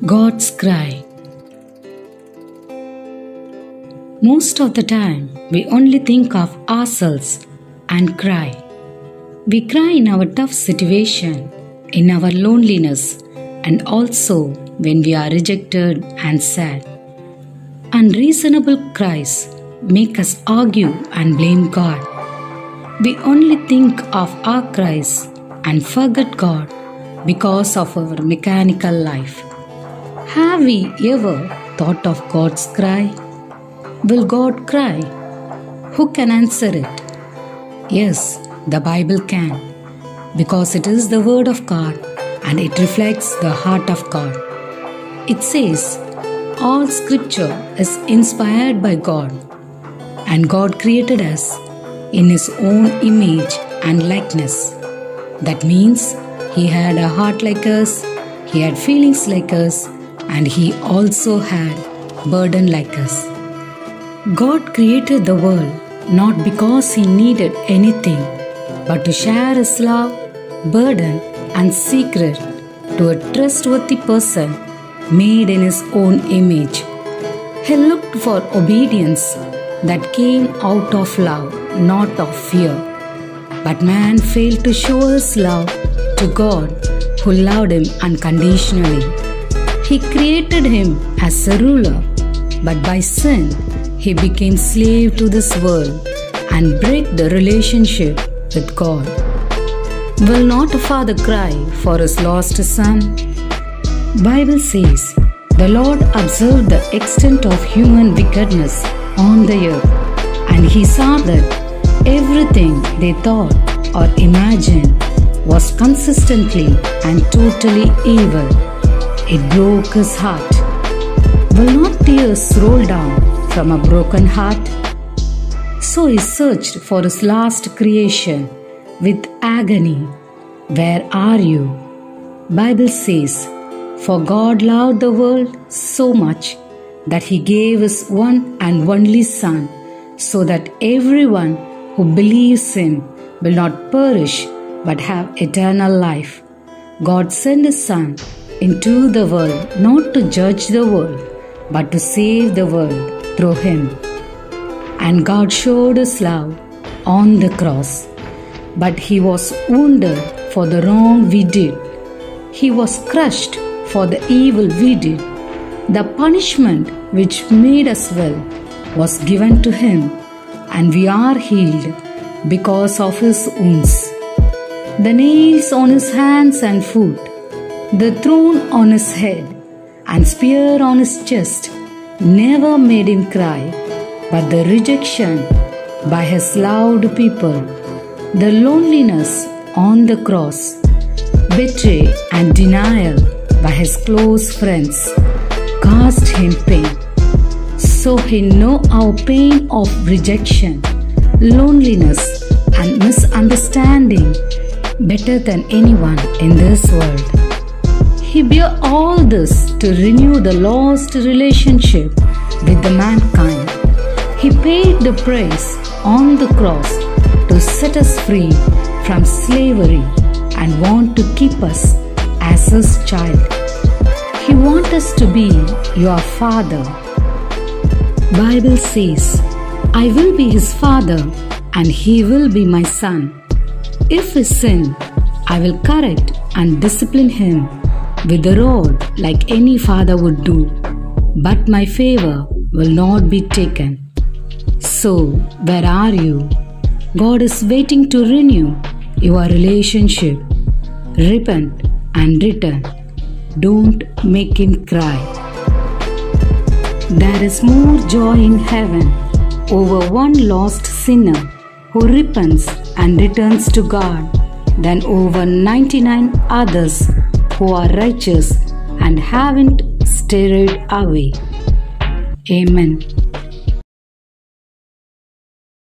God's cry. Most of the time, we only think of ourselves and cry. We cry in our tough situation, in our loneliness, and also when we are rejected and sad. Unreasonable cries make us argue and blame God. We only think of our cries and forget God because of our mechanical life. Have we ever thought of God's cry? Will God cry? Who can answer it? Yes, the Bible can, because it is the Word of God and it reflects the heart of God. It says, all Scripture is inspired by God, and God created us in His own image and likeness. That means He had a heart like us, He had feelings like us, and He also had burden like us. God created the world not because He needed anything, but to share His love, burden, and secret to a trustworthy person made in His own image. He looked for obedience that came out of love, not of fear. But man failed to show his love to God, who loved him unconditionally. He created him as a ruler, but by sin, he became slave to this world and break the relationship with God. Will not a father cry for his lost son? Bible says, the Lord observed the extent of human wickedness on the earth, and He saw that everything they thought or imagined was consistently and totally evil. It broke His heart. Will not tears roll down from a broken heart? So He searched for His last creation with agony. Where are you? Bible says, for God loved the world so much that He gave His one and only Son, so that everyone who believes Him will not perish but have eternal life. God sent His Son into the world not to judge the world, but to save the world through Him. And God showed His love on the cross. But He was wounded for the wrong we did. He was crushed for the evil we did. The punishment which made us well was given to Him, and we are healed because of His wounds. The nails on His hands and foot, the thorn on His head, and spear on His chest never made Him cry, but the rejection by His loved people, the loneliness on the cross, betray and denial by His close friends caused Him pain. So He knew our pain of rejection, loneliness, and misunderstanding better than anyone in this world. He bore all this to renew the lost relationship with the mankind. He paid the price on the cross to set us free from slavery and want to keep us as His child. He wants us to be your Father. Bible says, I will be his father and he will be my son. If he sin, I will correct and discipline him with the rod like any father would do. But my favor will not be taken. So, where are you? God is waiting to renew your relationship. Repent and return. Don't make Him cry. There is more joy in heaven over one lost sinner who repents and returns to God than over 99 others who are righteous and haven't strayed away. Amen.